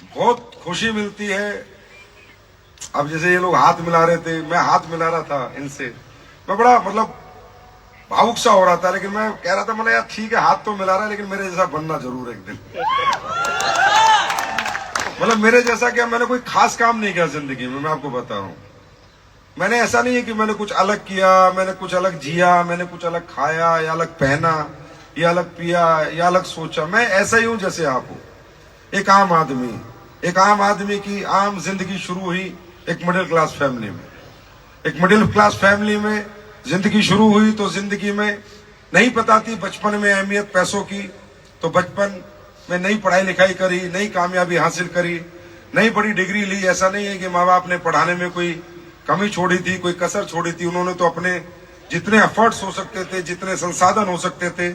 बहुत खुशी मिलती है। अब जैसे ये लोग हाथ मिला रहे थे, मैं हाथ मिला रहा था इनसे, मैं बड़ा मतलब भावुक सा हो रहा था, लेकिन मैं कह रहा था मैंने यार ठीक है हाथ तो मिला रहा है, लेकिन मेरे जैसा बनना जरूर एक दिन। मतलब मेरे जैसा क्या, मैंने कोई खास काम नहीं किया जिंदगी में, मैं आपको बता रहा हूं। मैंने ऐसा नहीं है कि मैंने कुछ अलग किया, मैंने कुछ अलग जिया, मैंने कुछ अलग खाया या अलग पहना या अलग पिया या अलग सोचा। मैं ऐसा ही हूं जैसे आप हो, एक आम आदमी। एक आम आदमी की आम जिंदगी शुरू हुई एक मिडिल क्लास फैमिली में। एक मिडिल क्लास फैमिली में जिंदगी शुरू हुई तो जिंदगी में नहीं पता थी बचपन में अहमियत पैसों की। तो बचपन में नई पढ़ाई लिखाई करी, नई कामयाबी हासिल करी, नई बड़ी डिग्री ली। ऐसा नहीं है कि माँ बाप ने पढ़ाने में कोई कमी छोड़ी थी, कोई कसर छोड़ी थी। उन्होंने तो अपने जितने एफर्ट्स हो सकते थे, जितने संसाधन हो सकते थे,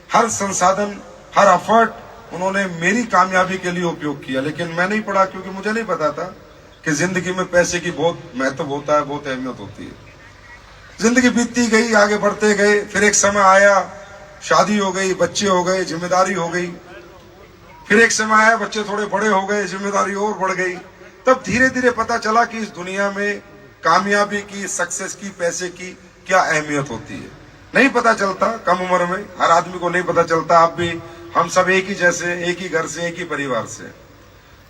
हर संसाधन, हर एफर्ट उन्होंने मेरी कामयाबी के लिए उपयोग किया। लेकिन मैं नहीं पढ़ा क्योंकि मुझे नहीं पता था कि जिंदगी में पैसे की बहुत महत्व होता है, बहुत अहमियत होती है। जिंदगी बीतती गई, आगे बढ़ते गए। फिर एक समय आया, शादी हो गई, बच्चे हो गए, जिम्मेदारी हो गई। फिर एक समय आया, बच्चे थोड़े बड़े हो गए, जिम्मेदारी और बढ़ गई। तब धीरे धीरे पता चला कि इस दुनिया में कामयाबी की, सक्सेस की, पैसे की क्या अहमियत होती है। नहीं पता चलता कम उम्र में, हर आदमी को नहीं पता चलता। आप भी, हम सब एक ही जैसे, एक ही घर से, एक ही परिवार से।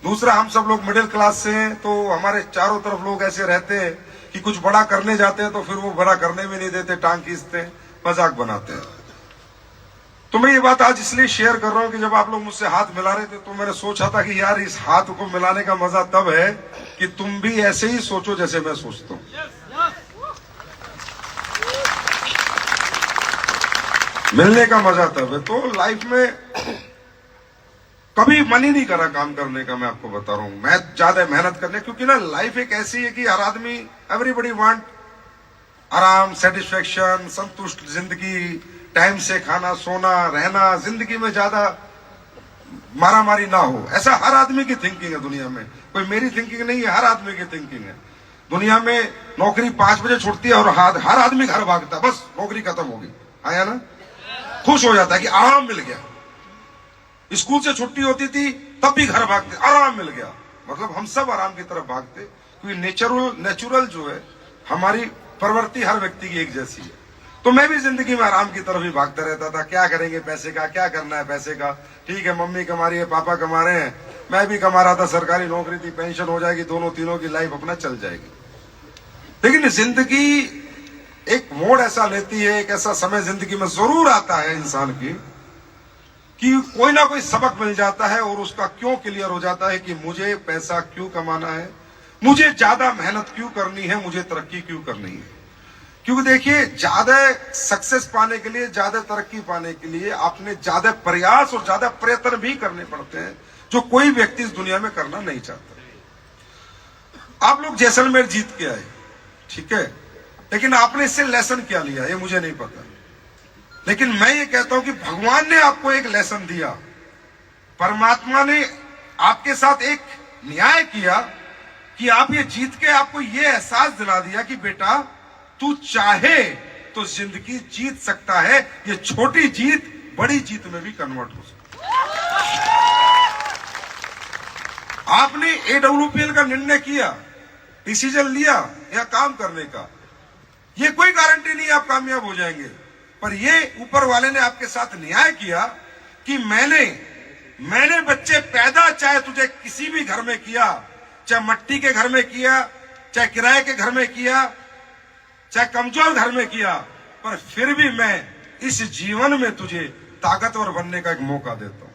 दूसरा, हम सब लोग मिडिल क्लास से हैं, तो हमारे चारों तरफ लोग ऐसे रहते हैं कि कुछ बड़ा करने जाते हैं तो फिर वो बड़ा करने भी नहीं देते, टांग खींचते हैं, मजाक बनाते हैं। तो मैं ये बात आज इसलिए शेयर कर रहा हूं कि जब आप लोग मुझसे हाथ मिला रहे थे तो मैंने सोचा था कि यार इस हाथ को मिलाने का मजा तब है कि तुम भी ऐसे ही सोचो जैसे मैं सोचता हूं। मिलने का मजा तब है। तो लाइफ में कभी मन ही नहीं करा काम करने का, मैं आपको बता रहा हूं। मैं ज्यादा मेहनत करने, क्योंकि ना लाइफ एक ऐसी है कि हर आदमी, एवरीबडी वांट आराम, सेटिस्फेक्शन, संतुष्ट जिंदगी, टाइम से खाना, सोना, रहना, जिंदगी में ज्यादा मारा मारी ना हो, ऐसा हर आदमी की थिंकिंग है दुनिया में। कोई मेरी थिंकिंग नहीं है, हर आदमी की थिंकिंग है। दुनिया में नौकरी 5 बजे छुटती है और हर आदमी घर भागता है, बस नौकरी खत्म होगी, आया ना, खुश हो जाता है कि आराम मिल गया। स्कूल से छुट्टी होती थी तब भी घर भागते, आराम मिल गया। मतलब हम सब आराम की तरफ भागते, क्योंकि नेचुरल जो है, हमारी प्रवृत्ति हर व्यक्ति की एक जैसी है। तो मैं भी जिंदगी में आराम की तरफ ही भागता रहता था। क्या करेंगे पैसे का, क्या करना है पैसे का, ठीक है मम्मी कमा रही है, पापा कमा रहे हैं, मैं भी कमा रहा था, सरकारी नौकरी थी, पेंशन हो जाएगी, दोनों तीनों की लाइफ अपना चल जाएगी। लेकिन जिंदगी एक मोड़ ऐसा लेती है, एक ऐसा समय जिंदगी में जरूर आता है इंसान की कि कोई ना कोई सबक मिल जाता है और उसका क्यों क्लियर हो जाता है कि मुझे पैसा क्यों कमाना है, मुझे ज्यादा मेहनत क्यों करनी है, मुझे तरक्की क्यों करनी है। क्योंकि देखिए, ज्यादा सक्सेस पाने के लिए, ज्यादा तरक्की पाने के लिए आपने ज्यादा प्रयास और ज्यादा प्रयत्न भी करने पड़ते हैं, जो कोई व्यक्ति इस दुनिया में करना नहीं चाहता। आप लोग जैसलमेर जीत के आए, ठीक है, लेकिन आपने इससे लेसन क्या लिया ये मुझे नहीं पता। लेकिन मैं ये कहता हूं कि भगवान ने आपको एक लेसन दिया, परमात्मा ने आपके साथ एक न्याय किया कि आप ये जीत के आपको ये एहसास दिला दिया कि बेटा तू चाहे तो जिंदगी जीत सकता है। ये छोटी जीत बड़ी जीत में भी कन्वर्ट हो सकती है। आपने AWPL का निर्णय किया, डिसीजन लिया या काम करने का, ये कोई गारंटी नहीं आप कामयाब हो जाएंगे, पर ये ऊपर वाले ने आपके साथ न्याय किया कि मैंने बच्चे पैदा चाहे तुझे किसी भी घर में किया, चाहे मट्टी के घर में किया, चाहे किराए के घर में किया, चाहे कमजोर घर में किया, पर फिर भी मैं इस जीवन में तुझे ताकतवर बनने का एक मौका देता हूं।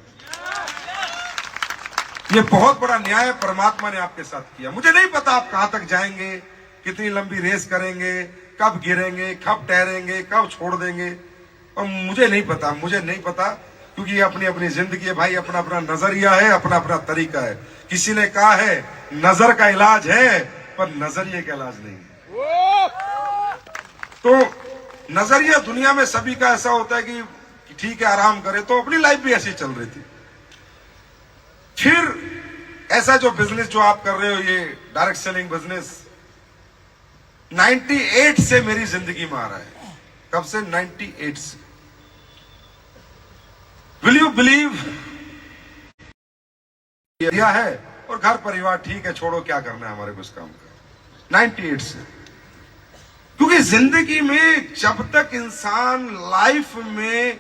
ये बहुत बड़ा न्याय परमात्मा ने आपके साथ किया। मुझे नहीं पता आप कहां तक जाएंगे, कितनी लंबी रेस करेंगे, कब गिरेंगे, कब ठहरेंगे, कब छोड़ देंगे, और मुझे नहीं पता, क्योंकि ये अपनी अपनी जिंदगी है भाई, अपना अपना नजरिया है, अपना अपना तरीका है। किसी ने कहा है नजर का इलाज है, पर नजरिए का इलाज नहीं है। तो नजरिया दुनिया में सभी का ऐसा होता है कि ठीक है आराम करे, तो अपनी लाइफ भी ऐसी चल रही थी। फिर ऐसा जो बिजनेस जो आप कर रहे हो, ये डायरेक्ट सेलिंग बिजनेस 98 से मेरी जिंदगी में आ रहा है। कब से? 98 से। Will you believe? दिया है और घर परिवार ठीक है, छोड़ो क्या करना है हमारे को इस काम का। 98 से, क्योंकि जिंदगी में जब तक इंसान लाइफ में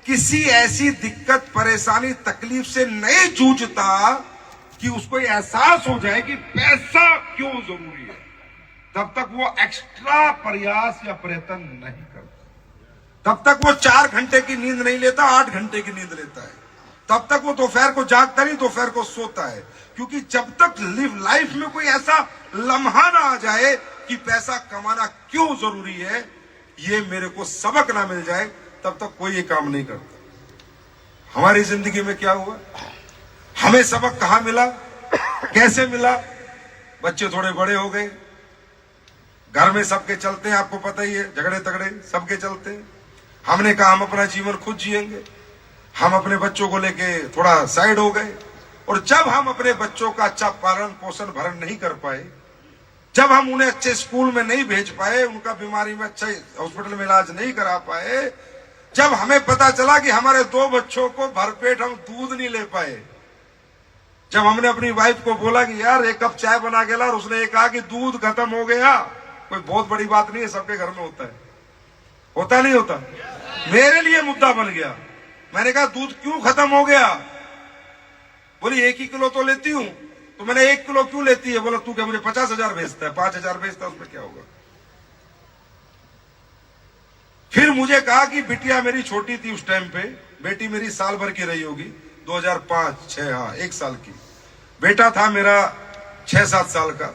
किसी ऐसी दिक्कत, परेशानी, तकलीफ से नहीं जूझता कि उसको एहसास हो जाए कि पैसा क्यों जरूरी है, तब तक वो एक्स्ट्रा प्रयास या प्रयत्न नहीं करता। तब तक वो 4 घंटे की नींद नहीं लेता, 8 घंटे की नींद लेता है। तब तक वो दोपहर को जागता नहीं, दोपहर को सोता है। क्योंकि जब तक लाइफ में कोई ऐसा लम्हा ना आ जाए कि पैसा कमाना क्यों जरूरी है, ये मेरे को सबक ना मिल जाए, तब तक कोई ये काम नहीं करता। हमारी जिंदगी में क्या हुआ, हमें सबक कहां मिला, कैसे मिला? बच्चे थोड़े बड़े हो गए, घर में सबके चलते हैं, आपको पता ही है, झगड़े तगड़े सबके चलते हैं। हमने कहा हम अपना जीवन खुद जिएंगे, हम अपने बच्चों को लेके थोड़ा साइड हो गए। और जब हम अपने बच्चों का अच्छा पालन पोषण भरण नहीं कर पाए, जब हम उन्हें अच्छे स्कूल में नहीं भेज पाए, उनका बीमारी में अच्छे हॉस्पिटल में इलाज नहीं करा पाए, जब हमें पता चला कि हमारे 2 बच्चों को भरपेट हम दूध नहीं ले पाए, जब हमने अपनी वाइफ को बोला कि यार 1 कप चाय बना के ला, और उसने ये कहा कि दूध खत्म हो गया, कोई बहुत बड़ी बात नहीं है, सबके घर में होता है, होता नहीं होता? मेरे लिए मुद्दा बन गया। मैंने कहा दूध क्यों खत्म हो गया? बोली 1 ही किलो तो लेती हूं। तो मैंने 1 किलो क्यों लेती है? बोला तू क्या मुझे 50,000 भेजता है, 5,000 भेजता है, उसमें क्या होगा? फिर मुझे कहा कि बिटिया मेरी छोटी थी उस टाइम पे, बेटी मेरी साल भर की रही होगी, 2005-6, हाँ 1 साल की। बेटा था मेरा 6-7 साल का।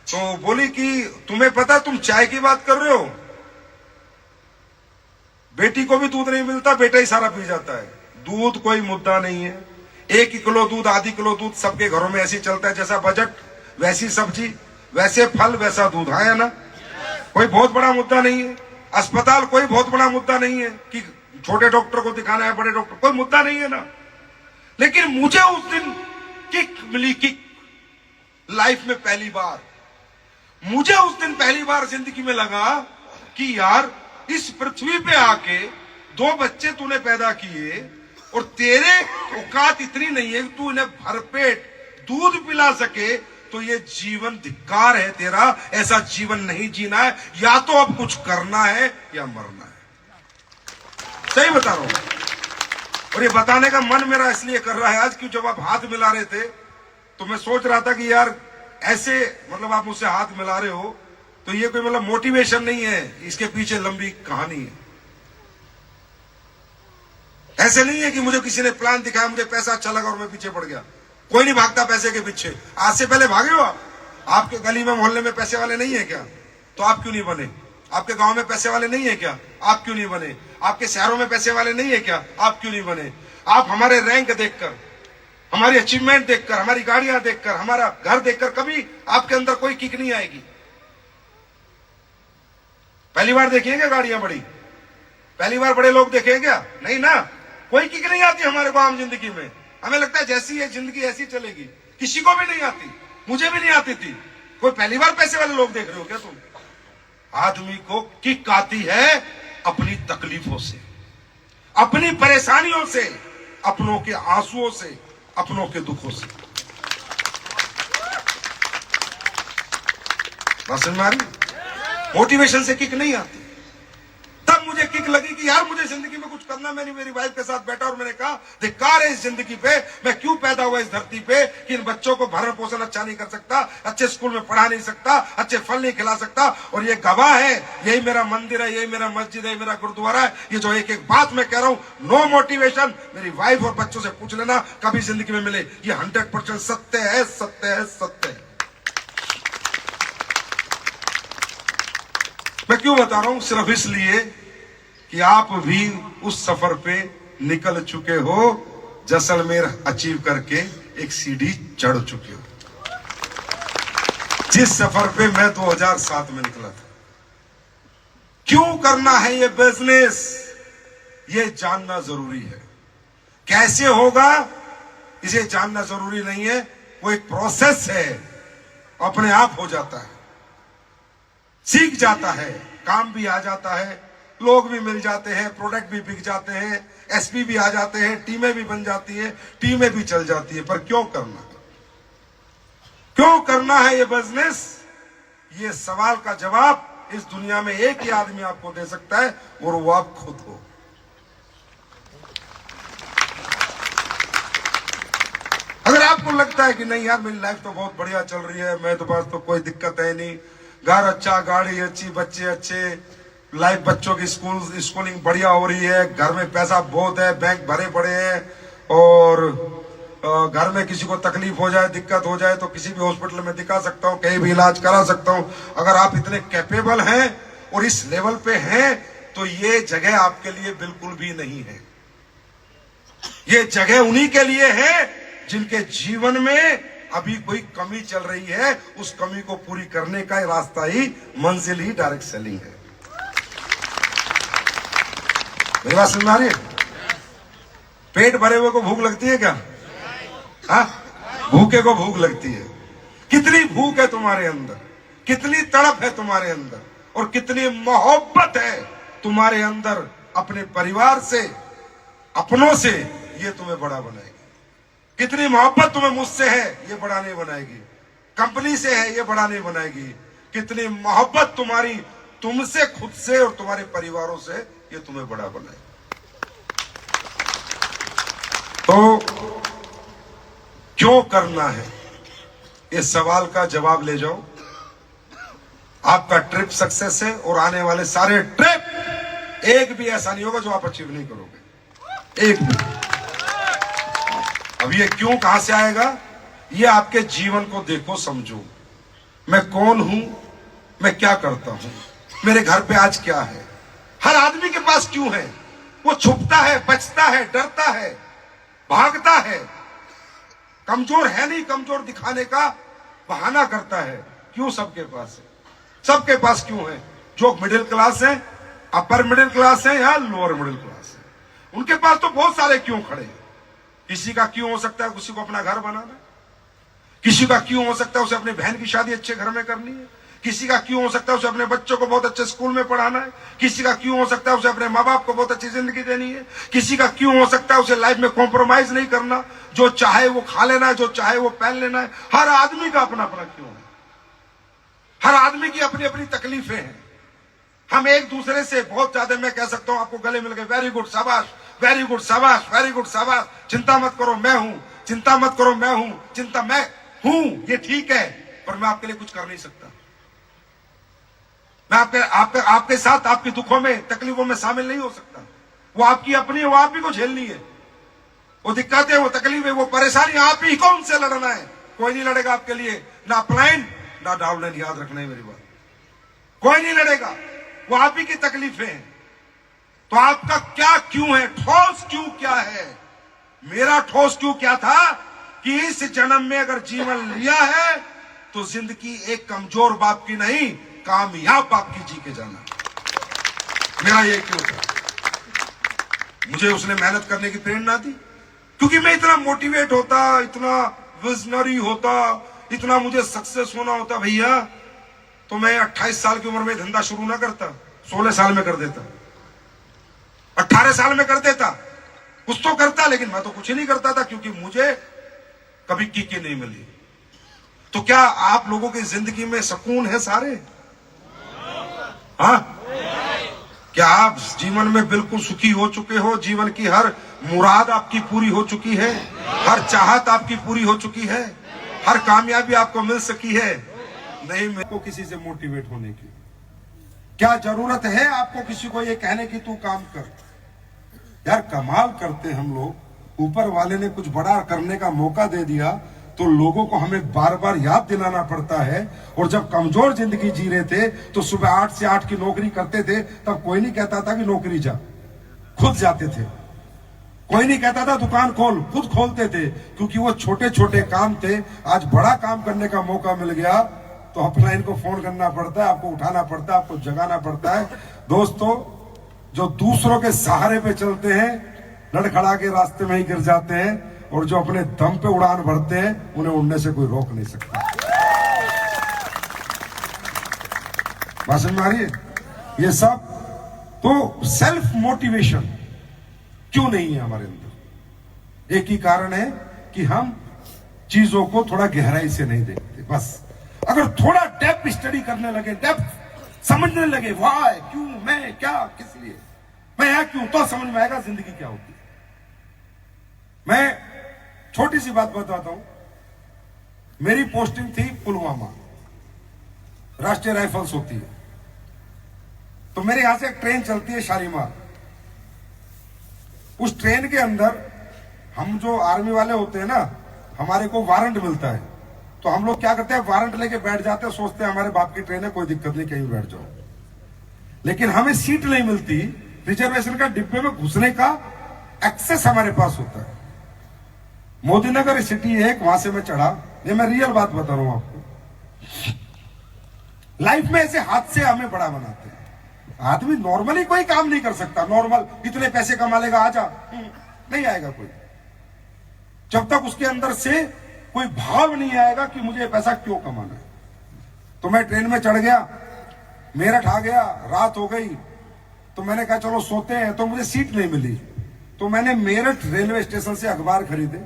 तो बोली कि तुम्हें पता, तुम चाय की बात कर रहे हो, बेटी को भी दूध नहीं मिलता, बेटा ही सारा पी जाता है। दूध कोई मुद्दा नहीं है, 1 किलो दूध, आधी किलो दूध सबके घरों में ऐसे चलता है, जैसा बजट वैसी सब्जी, वैसे फल वैसा दूध, हाँ या ना? कोई बहुत बड़ा मुद्दा नहीं है। अस्पताल कोई बहुत बड़ा मुद्दा नहीं है कि छोटे डॉक्टर को दिखाना है, बड़े डॉक्टर, कोई मुद्दा नहीं है ना। लेकिन मुझे उस दिन किक मिली, किक लाइफ में पहली बार। मुझे उस दिन पहली बार जिंदगी में लगा कि यार इस पृथ्वी पे आके 2 बच्चे तूने पैदा किए और तेरे औकात इतनी नहीं है कि तू इन्हें भरपेट दूध पिला सके, तो ये जीवन धिक्कार है तेरा। ऐसा जीवन नहीं जीना है, या तो अब कुछ करना है या मरना है। सही बता रहा हूं। और ये बताने का मन मेरा इसलिए कर रहा है आज कि जब आप हाथ मिला रहे थे तो मैं सोच रहा था कि यार ऐसे, मतलब आप मुझसे हाथ मिला रहे हो तो ये कोई मतलब मोटिवेशन नहीं है, इसके पीछे लंबी कहानी है। ऐसे नहीं है कि मुझे किसी ने प्लान दिखाया, मुझे पैसा अच्छा लगा और मैं पीछे पड़ गया। कोई नहीं भागता पैसे के पीछे। आज से पहले भागे हो आप? आपके गली में मोहल्ले में पैसे वाले नहीं है क्या? तो आप क्यों नहीं बने? आपके गांव में पैसे वाले नहीं है क्या? आप क्यों नहीं बने? आपके शहरों में पैसे वाले नहीं है क्या? आप क्यों नहीं बने? आप हमारे रैंक देखकर, हमारी अचीवमेंट देखकर, हमारी गाड़ियां देखकर, हमारा घर देखकर कभी आपके अंदर कोई किक नहीं आएगी। पहली बार देखिए क्या गाड़ियां बड़ी? पहली बार बड़े लोग देखे क्या? नहीं ना, कोई किक नहीं आती हमारे को आम जिंदगी में। हमें लगता है जैसी है जिंदगी ऐसी चलेगी। किसी को भी नहीं आती, मुझे भी नहीं आती थी। कोई पहली बार पैसे वाले लोग देख रहे हो क्या तुम? आदमी को किक आती है अपनी तकलीफों से, अपनी परेशानियों से, अपनों के आंसुओं से, अपनों के दुखों से। बात समझ में आ रही? मोटिवेशन से किक नहीं आती। तब मुझे किक लगी कि यार मुझे जिंदगी में कुछ करना। मैंने मेरी वाइफ के साथ बैठा और मैंने कहा धिक्कार है इस जिंदगी पे, मैं क्यों पैदा हुआ इस धरती पे कि इन बच्चों को भरण पोषण अच्छा नहीं कर सकता, अच्छे स्कूल में पढ़ा नहीं सकता, अच्छे फल नहीं खिला सकता। और ये गवाह है, यही मेरा मंदिर है, यही मेरा मस्जिद है, मेरा गुरुद्वारा है। ये जो एक एक बात मैं कह रहा हूं, नो मोटिवेशन, मेरी वाइफ और बच्चों से पूछ लेना, कभी जिंदगी में मिले। ये 100% सत्य है, सत्य है, सत्य है। मैं क्यों बता रहा हूं? सिर्फ इसलिए कि आप भी उस सफर पे निकल चुके हो, जैसलमेर अचीव करके एक सीढ़ी चढ़ चुके हो। जिस सफर पे मैं 2007 में निकला था। क्यों करना है ये बिजनेस, ये जानना जरूरी है। कैसे होगा इसे जानना जरूरी नहीं है, वो एक प्रोसेस है, अपने आप हो जाता है, सीख जाता है, काम भी आ जाता है, लोग भी मिल जाते हैं, प्रोडक्ट भी बिक जाते हैं, एसपी भी आ जाते हैं, टीमें भी बन जाती है, टीमें भी चल जाती है। पर क्यों करना? क्यों करना है ये बिजनेस, ये सवाल का जवाब इस दुनिया में एक ही आदमी आपको दे सकता है और वो आप खुद हो। अगर आपको लगता है कि नहीं यार मेरी लाइफ तो बहुत बढ़िया चल रही है, मैं तो पास तो कोई दिक्कत है नहीं, घर अच्छा, गाड़ी अच्छी, बच्चे अच्छे, लाइफ बच्चों की स्कूलिंग बढ़िया हो रही है, घर में पैसा बहुत है, बैंक भरे पड़े हैं, और घर में किसी को तकलीफ हो जाए, दिक्कत हो जाए तो किसी भी हॉस्पिटल में दिखा सकता हूं, कहीं भी इलाज करा सकता हूं। अगर आप इतने कैपेबल हैं और इस लेवल पे हैं तो ये जगह आपके लिए बिल्कुल भी नहीं है। ये जगह उन्हीं के लिए है जिनके जीवन में अभी कोई कमी चल रही है, उस कमी को पूरी करने का रास्ता ही मंजिल ही डायरेक्ट सेलिंग है। मेरी बात समझ आ रही है? पेट भरे हुए को भूख लगती है क्या? हाँ, भूखे को भूख लगती है। कितनी भूख है तुम्हारे अंदर, कितनी तड़प है तुम्हारे अंदर, और कितनी मोहब्बत है तुम्हारे अंदर अपने परिवार से, अपनों से, ये तुम्हें बड़ा बनाएगी। कितनी मोहब्बत तुम्हें मुझसे है, ये बड़ा नहीं बनाएगी। कंपनी से है, ये बड़ा नहीं बनाएगी। कितनी मोहब्बत तुम्हारी तुमसे, खुद से और तुम्हारे परिवारों से, ये तुम्हें बड़ा बनाएगी। तो क्यों करना है, इस सवाल का जवाब ले जाओ, आपका ट्रिप सक्सेस है। और आने वाले सारे ट्रिप एक भी ऐसा नहीं होगा जो आप अचीव नहीं करोगे, एक भी। अब ये क्यों कहां से आएगा? ये आपके जीवन को देखो, समझो, मैं कौन हूं, मैं क्या करता हूं, मेरे घर पे आज क्या है। हर आदमी के पास क्यों है? वो छुपता है, बचता है, डरता है, भागता है, कमजोर है नहीं, कमजोर दिखाने का बहाना करता है। क्यों सबके पास है? सबके पास क्यों है? जो मिडिल क्लास है, अपर मिडिल क्लास है या लोअर मिडिल क्लास है, उनके पास तो बहुत सारे क्यों खड़े हैं। किसी का क्यों हो सकता है किसी को अपना घर बनाना, किसी का क्यों हो सकता है उसे अपनी बहन की शादी अच्छे घर में करनी है, किसी का क्यों हो सकता है उसे अपने बच्चों को बहुत अच्छे स्कूल में पढ़ाना है, किसी का क्यों हो सकता है उसे अपने माँ बाप को बहुत अच्छी जिंदगी देनी है, किसी का क्यों हो सकता है उसे लाइफ में कॉम्प्रोमाइज नहीं करना, जो चाहे वो खा लेना है, जो चाहे वो पहन लेना है। हर आदमी का अपना अपना क्यों है, हर आदमी की अपनी अपनी तकलीफें हैं। हम एक दूसरे से बहुत ज्यादा, मैं कह सकता हूं आपको गले मिल गए, वेरी गुड शाबाश, वेरी गुड शाबाश, वेरी गुड शाबाश, चिंता मत करो मैं हूं, चिंता मत करो मैं हूं, चिंता मैं हूं, ये ठीक है, पर मैं आपके लिए कुछ कर नहीं सकता। मैं आपके साथ आपके दुखों में, तकलीफों में शामिल नहीं हो सकता। वो आपकी अपनी है, वो आप ही को झेलनी है। वो दिक्कतें, वो तकलीफें, वो परेशानी आप ही को उनसे लड़ना है। कोई नहीं लड़ेगा आपके लिए, ना अपलाइन ना डाउनलाइन, याद रखना है मेरी बात। कोई नहीं लड़ेगा, वो आप ही की तकलीफें हैं। तो आपका क्या क्यों है, ठोस क्यों क्या है? मेरा ठोस क्यों क्या था कि इस जन्म में अगर जीवन लिया है तो जिंदगी एक कमजोर बाप की नहीं, कामयाब बाप की जी के जाना। मेरा ये क्यों था। मुझे उसने मेहनत करने की प्रेरणा दी, क्योंकि मैं इतना मोटिवेट होता, इतना विजनरी होता, इतना मुझे सक्सेस होना होता भैया, तो मैं 28 साल की उम्र में धंधा शुरू ना करता, 16 साल में कर देता, 18 साल में कर देता, कुछ तो करता। लेकिन मैं तो कुछ ही नहीं करता था, क्योंकि मुझे कभी किक नहीं मिली। तो क्या आप लोगों की जिंदगी में सुकून है सारे? हाँ, क्या आप जीवन में बिल्कुल सुखी हो चुके हो? जीवन की हर मुराद आपकी पूरी हो चुकी है, हर चाहत आपकी पूरी हो चुकी है, हर कामयाबी आपको मिल सकी है? नहीं, मेरे को किसी से मोटिवेट होने की क्या जरूरत है? आपको किसी को ये कहने की तू काम कर। यार कमाल करते हम लोग, ऊपर वाले ने कुछ बड़ा करने का मौका दे दिया तो लोगों को हमें बार बार याद दिलाना पड़ता है। और जब कमजोर जिंदगी जी रहे थे तो सुबह 8 से 8 की नौकरी करते थे, तब कोई नहीं कहता था कि नौकरी जा, खुद जाते थे। कोई नहीं कहता था दुकान खोल, खुद खोलते थे, क्योंकि वो छोटे छोटे काम थे। आज बड़ा काम करने का मौका मिल गया तो अपलाइन को फोन करना पड़ता है, आपको उठाना पड़ता है, आपको जगाना पड़ता है। दोस्तों, जो दूसरों के सहारे पे चलते हैं लड़खड़ा के रास्ते में ही गिर जाते हैं, और जो अपने दम पे उड़ान भरते हैं उन्हें उड़ने से कोई रोक नहीं सकता। बात समझ में आ रही है? ये सब तो सेल्फ मोटिवेशन क्यों नहीं है हमारे अंदर? एक ही कारण है कि हम चीजों को थोड़ा गहराई से नहीं देखते। बस अगर थोड़ा डेप्थ स्टडी करने लगे, डेप्थ समझने लगे, वाई, क्यों, मैं, क्या, किस लिए, मैं यहां क्यों, तो समझ में आएगा जिंदगी क्या होती है। मैं छोटी सी बात बताता हूं। मेरी पोस्टिंग थी पुलवामा, राष्ट्रीय राइफल्स होती है, तो मेरे यहां से एक ट्रेन चलती है शालीमार। उस ट्रेन के अंदर हम जो आर्मी वाले होते हैं ना, हमारे को वारंट मिलता है, तो हम लोग क्या करते हैं, वारंट लेके बैठ जाते हैं, सोचते हैं हमारे बाप की ट्रेन है, कोई दिक्कत नहीं, कहीं बैठ जाओ। लेकिन हमें सीट नहीं मिलती, रिजर्वेशन का डिब्बे में घुसने का एक्सेस हमारे पास होता है। मोदीनगर सिटी है, वहां से मैं चढ़ा, ये मैं रियल बात बता रहा हूं आपको। लाइफ में ऐसे हादसे हमें बड़ा बनाते हैं। आदमी नॉर्मली कोई काम नहीं कर सकता, नॉर्मल इतने पैसे कमा लेगा, आजा, नहीं आएगा कोई, जब तक उसके अंदर से कोई भाव नहीं आएगा कि मुझे पैसा क्यों कमाना है। तो मैं ट्रेन में चढ़ गया, मेरठ आ गया, रात हो गई, तो मैंने कहा चलो सोते हैं, तो मुझे सीट नहीं मिली। तो मैंने मेरठ रेलवे स्टेशन से अखबार खरीदे,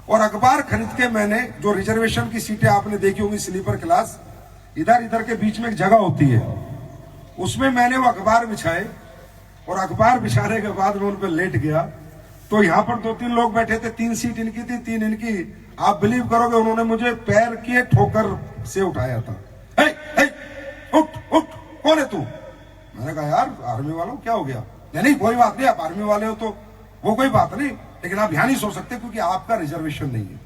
और अखबार खरीद के मैंने, जो रिजर्वेशन की सीटें आपने देखी होंगी स्लीपर क्लास, इधर इधर के बीच में एक जगह होती है, उसमें मैंने वो अखबार बिछाए, और अखबार बिछाने के बाद मैं उन पर लेट गया। तो यहां पर 2-3 लोग बैठे थे, 3 सीट इनकी थी, 3 इनकी। आप बिलीव करोगे, उन्होंने मुझे पैर के ठोकर से उठाया था। हे, हे, उठ उठ, कौन है तू? मैंने कहा यार आर्मी वालों, क्या हो गया? नहीं कोई बात नहीं, आप आर्मी वाले हो तो वो कोई बात नहीं, लेकिन आप यहां नहीं सो सकते क्योंकि आपका रिजर्वेशन नहीं है।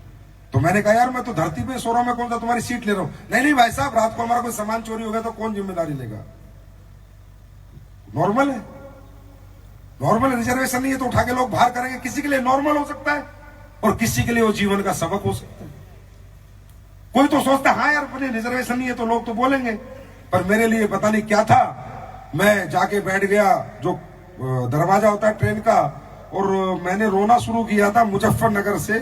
तो मैंने कहा यार मैं तो धरती पे सो रहा हूं, मैं कौन सा तुम्हारी सीट ले रहा हूं? नहीं भाई साहब, रात को हमारा कोई सामान चोरी हो गया तो कौन जिम्मेदारी लेगा? नॉर्मल है, नॉर्मल रिजर्वेशन नहीं है तो उठा के लोग बाहर करेंगे। किसी के लिए नॉर्मल हो सकता है और किसी के लिए वो जीवन का सबक हो सकता है। कोई तो सोचता है हाँ यार अपने रिजर्वेशन नहीं है तो लोग तो बोलेंगे, पर मेरे लिए पता नहीं क्या था। मैं जाके बैठ गया जो दरवाजा होता है ट्रेन का, और मैंने रोना शुरू किया था मुजफ्फरनगर से,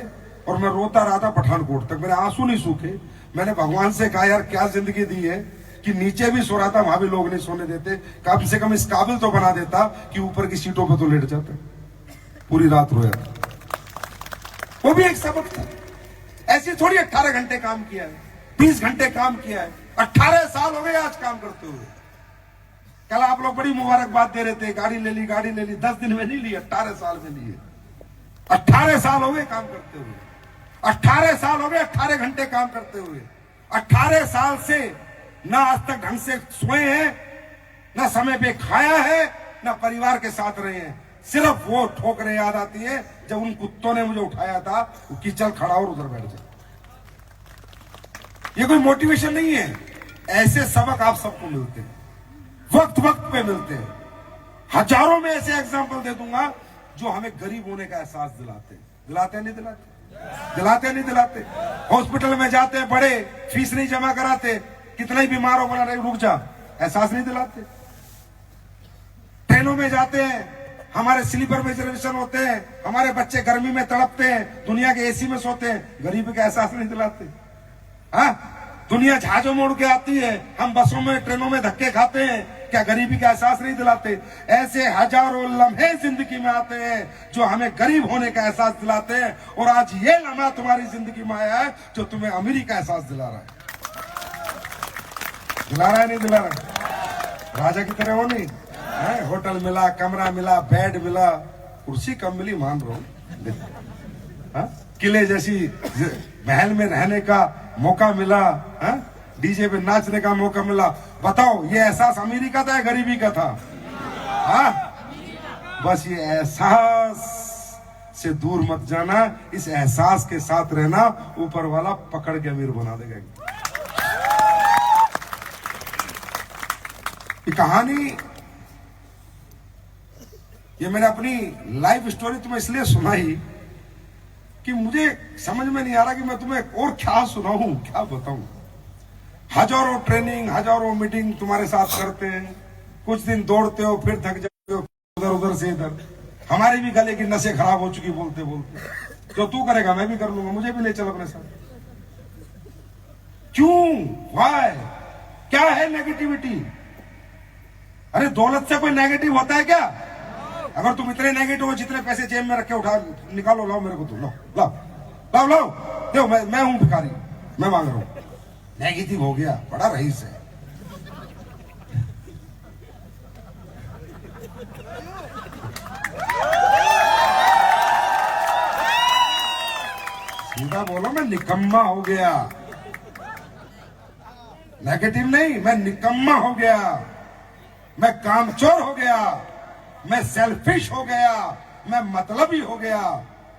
और मैं रोता रहा था पठानकोट तक, मेरे आंसू नहीं सूखे। मैंने भगवान से कहा यार क्या जिंदगी दी है कि नीचे भी सो रहा था, वहां भी लोग नहीं सोने देते, कम से कम इस काबिल तो बना देता कि ऊपर की सीटों पर तो लेट जाते। पूरी रात रोया था, वो भी एक सबक था। ऐसी थोड़ी 18 घंटे काम किया है, 20 घंटे काम किया है, 18 साल हो गए आज काम करते हुए। कल आप लोग बड़ी मुबारकबाद दे रहे थे, गाड़ी ले ली गाड़ी ले ली, 10 दिन में नहीं ली, 18 साल में लिए। 18 साल हो गए काम करते हुए, 18 साल हो गए 18 घंटे काम करते हुए। 18 साल से ना आज तक ढंग से सोए हैं, ना समय पे खाया है, ना परिवार के साथ रहे हैं। सिर्फ वो ठोकरें याद आती है जब उन कुत्तों ने मुझे उठाया था कि चल खड़ा और उधर बैठ जा। ये कोई मोटिवेशन नहीं है, ऐसे सबक आप सबको मिलते हैं, वक्त वक्त पे मिलते हैं। हजारों में ऐसे एग्जाम्पल दे दूंगा जो हमें गरीब होने का एहसास दिलाते हैं। दिलाते नहीं दिलाते? दिलाते नहीं दिलाते? हॉस्पिटल में जाते हैं, बड़े फीस नहीं जमा कराते, कितना ही बीमार हो बोला नहीं रुक जा, एहसास नहीं दिलाते? ट्रेनों में जाते हैं, हमारे स्लीपर में रिजर्वेशन होते हैं, हमारे बच्चे गर्मी में तड़पते हैं, दुनिया के एसी में सोते हैं, गरीबी का एहसास नहीं दिलाते? हाँ, दुनिया जहाजों में उड़ के आती है, हम बसों में ट्रेनों में धक्के खाते हैं, क्या गरीबी का एहसास नहीं दिलाते? ऐसे हजारों लम्हे जिंदगी में आते हैं जो हमें गरीब होने का एहसास दिलाते हैं, और आज ये लम्हा तुम्हारी जिंदगी में आया है जो तुम्हें अमीरी का एहसास दिला रहा है। दिला रहा है नहीं दिला रहा? राजा की तरह हो नहीं है? होटल मिला, कमरा मिला, बेड मिला, कुर्सी कम मिली मान रहा हूं, किले जैसी महल में रहने का मौका मिला, डीजे पे नाचने का मौका मिला। बताओ ये एहसास अमीरी का था या गरीबी का था? बस ये एहसास से दूर मत जाना, इस एहसास के साथ रहना, ऊपर वाला पकड़ के अमीर बना देगा। ये कहानी, ये मैंने अपनी लाइफ स्टोरी तुम्हें इसलिए सुनाई कि मुझे समझ में नहीं आ रहा कि मैं तुम्हें और क्या सुनाऊं, क्या बताऊं। हजारों ट्रेनिंग, हजारों मीटिंग तुम्हारे साथ करते हैं, कुछ दिन दौड़ते हो, फिर थक जाते हो, उधर उधर से इधर। हमारी भी गले की नसें खराब हो चुकी बोलते बोलते। जो तू करेगा मैं भी कर लूंगा, मुझे भी ले चल अपने साथ। क्यों? वाई? क्या है नेगेटिविटी? अरे दौलत से कोई नेगेटिव होता है क्या? अगर तुम इतने नेगेटिव हो, जितने पैसे जेब में रखे उठा निकालो, लाओ मेरे को, तो लाओ लाओ लाओ लाओ, देखो मैं हूं भिखारी, मैं मांग रहा हूं, नेगेटिव हो गया, बड़ा रईस है। सीधा बोलो, मैं निकम्मा हो गया। नेगेटिव नहीं, मैं निकम्मा हो गया, मैं कामचोर हो गया, मैं सेल्फिश हो गया, मैं मतलबी हो गया,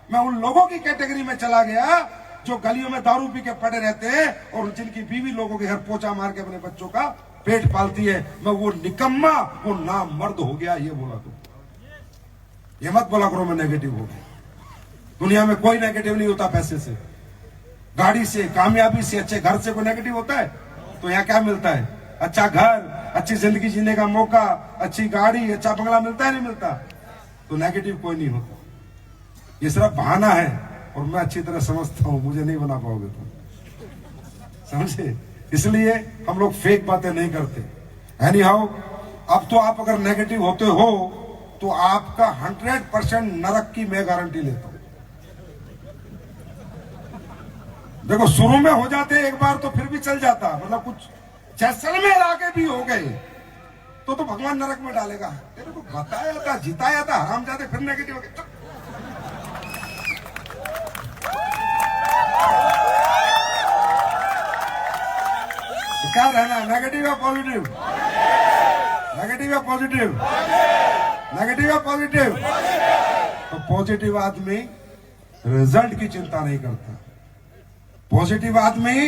मैं उन लोगों की कैटेगरी में चला गया जो गलियों में दारू पी के पड़े रहते हैं और जिनकी बीवी लोगों के घर पोछा मार के अपने बच्चों का पेट पालती है। मैं वो निकम्मा, वो नामर्द हो गया, ये बोला तुम। ये मत बोला करो मैं नेगेटिव हो गया। दुनिया में कोई नेगेटिव नहीं होता। पैसे से, गाड़ी से, कामयाबी से, अच्छे घर से कोई नेगेटिव होता है? तो यहाँ क्या मिलता है? अच्छा घर, अच्छी जिंदगी जीने का मौका, अच्छी गाड़ी, अच्छा बंगला मिलता है, नहीं मिलता? तो नेगेटिव कोई नहीं होता। ये सिर्फ बहाना है और मैं अच्छी तरह समझता हूं, मुझे नहीं बना पाओगे तुम, समझे? इसलिए हम लोग फेक बातें नहीं करते। एनी हाउ, अब तो आप अगर नेगेटिव होते हो तो आपका 100% नरक की मैं गारंटी लेता हूं। देखो, शुरू में हो जाते एक बार तो फिर भी चल जाता, मतलब कुछ जैसलमेर आगे भी हो गए तो भगवान नरक में डालेगा। तेरे को बताया था, जिताया था, हरामजादे, फिर नेगेटिव हो गए। क्या रहना, नेगेटिव या पॉजिटिव? नेगेटिव या पॉजिटिव? नेगेटिव या पॉजिटिव? तो पॉजिटिव आदमी रिजल्ट की चिंता नहीं करता। पॉजिटिव आदमी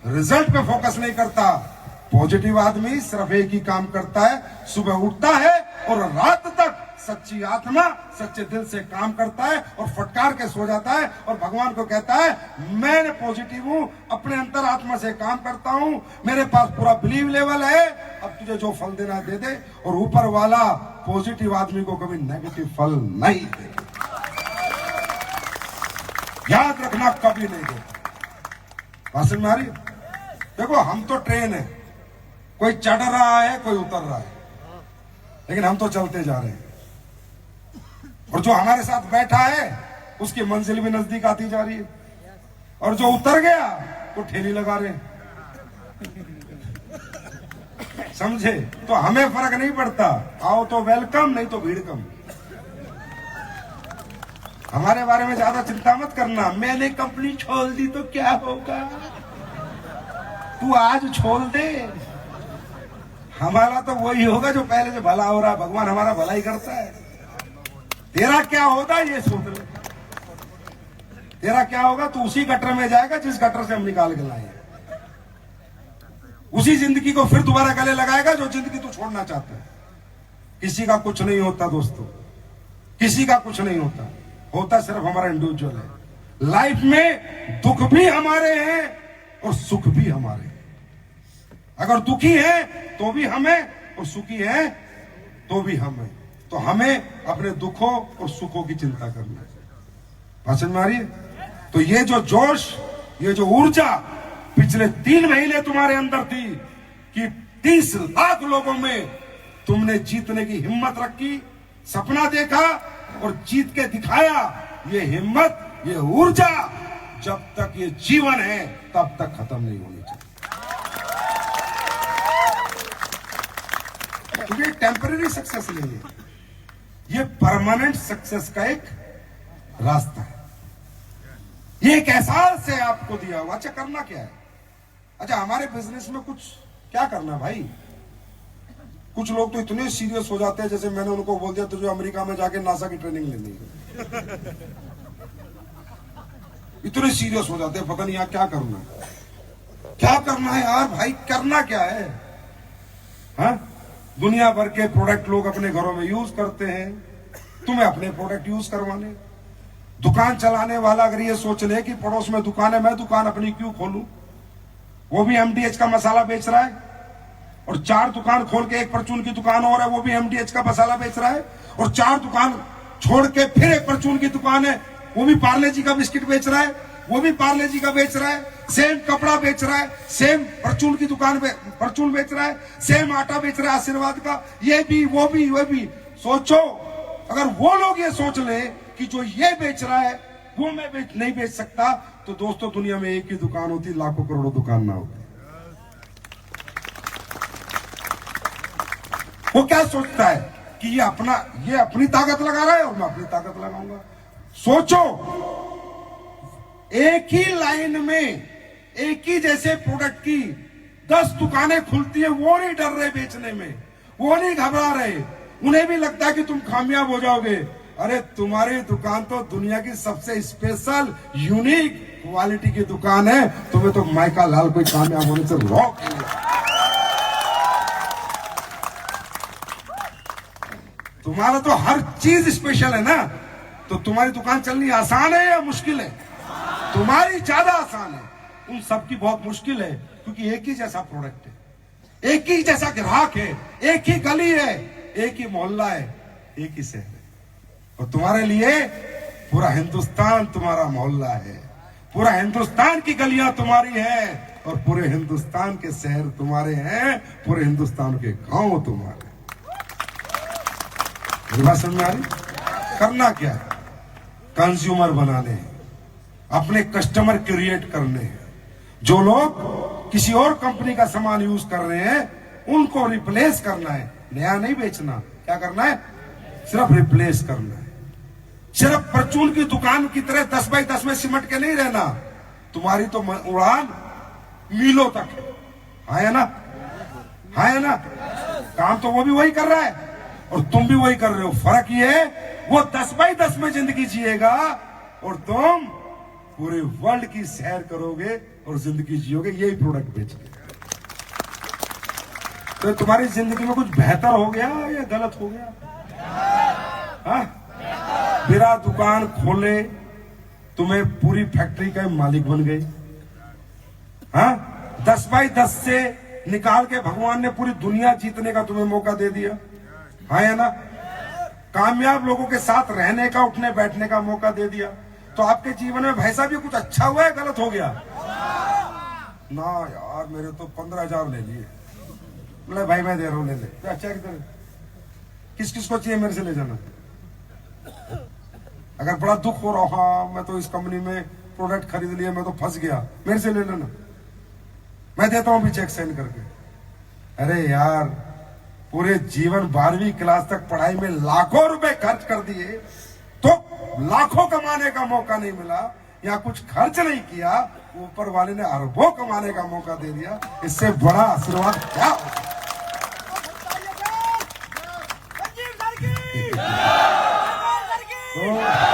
रिजल्ट पे फोकस नहीं करता। पॉजिटिव आदमी सिर्फ एक ही काम करता है, सुबह उठता है और रात तक सच्ची आत्मा, सच्चे दिल से काम करता है और फटकार के सो जाता है और भगवान को कहता है मैं पॉजिटिव हूं, अपने अंतर आत्मा से काम करता हूं, मेरे पास पूरा बिलीव लेवल है, अब तुझे जो फल देना दे दे। और ऊपर वाला पॉजिटिव आदमी को कभी नेगेटिव फल नहीं दे, याद रखना, कभी नहीं दे। भाषण में आ रही? देखो, हम तो ट्रेन है, कोई चढ़ रहा है, कोई उतर रहा है, लेकिन हम तो चलते जा रहे हैं। और जो हमारे साथ बैठा है उसकी मंजिल भी नजदीक आती जा रही है, और जो उतर गया वो ठेली लगा रहे हैं, समझे? तो हमें फर्क नहीं पड़ता, आओ तो वेलकम, नहीं तो भीड़ कम। हमारे बारे में ज्यादा चिंता मत करना। मैंने कंपनी छोड़ दी तो क्या होगा, तू आज छोड़ दे, हमारा तो वही होगा जो पहले से भला हो रहा। भगवान हमारा भला ही करता है। तेरा क्या होगा ये सोच ले, तेरा क्या होगा? तू उसी गटर में जाएगा जिस गटर से हम निकाल के लाए, उसी जिंदगी को फिर दोबारा गले लगाएगा जो जिंदगी तू छोड़ना चाहता है। किसी का कुछ नहीं होता दोस्तों, किसी का कुछ नहीं होता, होता सिर्फ हमारा इंडिविजुअल है। लाइफ में दुख भी हमारे हैं और सुख भी हमारे हैं। अगर दुखी है तो भी हमें और सुखी है तो भी हमें। तो हमें अपने दुखों और सुखों की चिंता करनी है। भाषण में आ रही है? तो ये जो जोश, ये जो ऊर्जा पिछले 3 महीने तुम्हारे अंदर थी कि 30 लाख लोगों में तुमने जीतने की हिम्मत रखी, सपना देखा और जीत के दिखाया, ये हिम्मत, ये ऊर्जा जब तक ये जीवन है तब तक खत्म नहीं होनी चाहिए। क्योंकि टेम्पररी सक्सेस नहीं है, ये परमानेंट सक्सेस का एक रास्ता है। ये एक एहसास है आपको दिया हुआ। अच्छा, करना क्या है? अच्छा, हमारे बिजनेस में कुछ क्या करना भाई? कुछ लोग तो इतने सीरियस हो जाते हैं, जैसे मैंने उनको बोल दिया तुझे अमेरिका में जाके नासा की ट्रेनिंग लेनी है। इतने सीरियस हो जाते हैं, पता नहीं यार क्या करना है, क्या करना है यार भाई, करना क्या है? हाँ, दुनिया भर के प्रोडक्ट लोग अपने घरों में यूज करते हैं, तुम्हें अपने प्रोडक्ट यूज करवाने। दुकान चलाने वाला अगर ये सोच ले कि पड़ोस में दुकान है, मैं दुकान अपनी क्यों खोलूं? वो भी एमडीएच का मसाला बेच रहा है, और 4 दुकान खोल के एक परचून की दुकान और है, वो भी एमडीएच का मसाला बेच रहा है, और 4 दुकान छोड़ के फिर एक परचून की दुकान है, वो भी पार्ले जी का बिस्किट बेच रहा है, वो भी पार्ले जी का बेच रहा है, सेम कपड़ा बेच रहा है, सेम परचून की दुकान परचून बेच रहा है, सेम आटा बेच रहा है आशीर्वाद का, ये भी वो भी वो भी। सोचो, अगर वो लोग ये सोच ले कि जो ये बेच रहा है वो मैं नहीं बेच सकता, तो दोस्तों दुनिया में एक ही दुकान होती, लाखों करोड़ों दुकान ना होती। वो क्या सोचता है कि ये अपनी ताकत लगा रहा है और मैं अपनी ताकत लगाऊंगा। सोचो, एक ही लाइन में एक ही जैसे प्रोडक्ट की 10 दुकानें खुलती है, वो नहीं डर रहे बेचने में, वो नहीं घबरा रहे, उन्हें भी लगता है कि तुम कामयाब हो जाओगे। अरे तुम्हारी दुकान तो दुनिया की सबसे स्पेशल यूनिक क्वालिटी की दुकान है, तुम्हें तो माइका लाल कोई कामयाब होने से रोक नहीं। तुम्हारा तो हर चीज स्पेशल है ना, तो तुम्हारी दुकान चलनी आसान है या मुश्किल है? तुम्हारी ज्यादा आसान है, उन सबकी बहुत मुश्किल है, क्योंकि एक ही जैसा प्रोडक्ट है, एक ही जैसा ग्राहक है, एक ही गली है, एक ही मोहल्ला है, एक ही शहर है। और तुम्हारे लिए पूरा हिंदुस्तान तुम्हारा मोहल्ला है, पूरा हिंदुस्तान की गलियां तुम्हारी है, और पूरे हिंदुस्तान के शहर तुम्हारे हैं, पूरे हिंदुस्तान के गांव तुम्हारे। बात समझ में आ रही? करना क्या है? कंज्यूमर बनाने हैं, अपने कस्टमर क्रिएट करने हैं। जो लोग किसी और कंपनी का सामान यूज कर रहे हैं उनको रिप्लेस करना है, नया नहीं बेचना। क्या करना है? सिर्फ रिप्लेस करना है। सिर्फ परचून की दुकान की तरह 10 बाई 10 में सिमट के नहीं रहना। तुम्हारी तो उड़ान मीलों तक है ना, है ना? काम तो वो भी वही कर रहा है और तुम भी वही कर रहे हो। फर्क ये है, वो 10 बाई 10 में जिंदगी जिएगा और तुम पूरे वर्ल्ड की सैर करोगे और जिंदगी जियोगे यही प्रोडक्ट बेच के। तो तुम्हारी जिंदगी में कुछ बेहतर हो गया या गलत हो गया? हाँ? बिना दुकान खोले तुम्हें पूरी फैक्ट्री का मालिक बन गई। हाँ? 10 बाई 10 से निकाल के भगवान ने पूरी दुनिया जीतने का तुम्हें मौका दे दिया, है ना? कामयाब लोगों के साथ रहने का, उठने बैठने का मौका दे दिया। तो आपके जीवन में भाई साहब ये कुछ अच्छा हुआ है, गलत हो गया? ना यार, मेरे तो 15,000 ले लिए। बोले भाई मैं दे रहा हूं, ले ले। तो अच्छा किधर, किस किस को चाहिए मेरे से ले जाना। अगर बड़ा दुख हो रहा, हाँ मैं तो इस कंपनी में प्रोडक्ट खरीद लिया, मैं तो फंस गया, मेरे से ले लेना, मैं देता हूं भी चेक साइन करके। अरे यार, पूरे जीवन 12वीं क्लास तक पढ़ाई में लाखों रुपए खर्च कर दिए, तो लाखों कमाने का मौका नहीं मिला, या कुछ खर्च नहीं किया, ऊपर वाले ने अरबों कमाने का मौका दे दिया। इससे बड़ा आशीर्वाद क्या हो?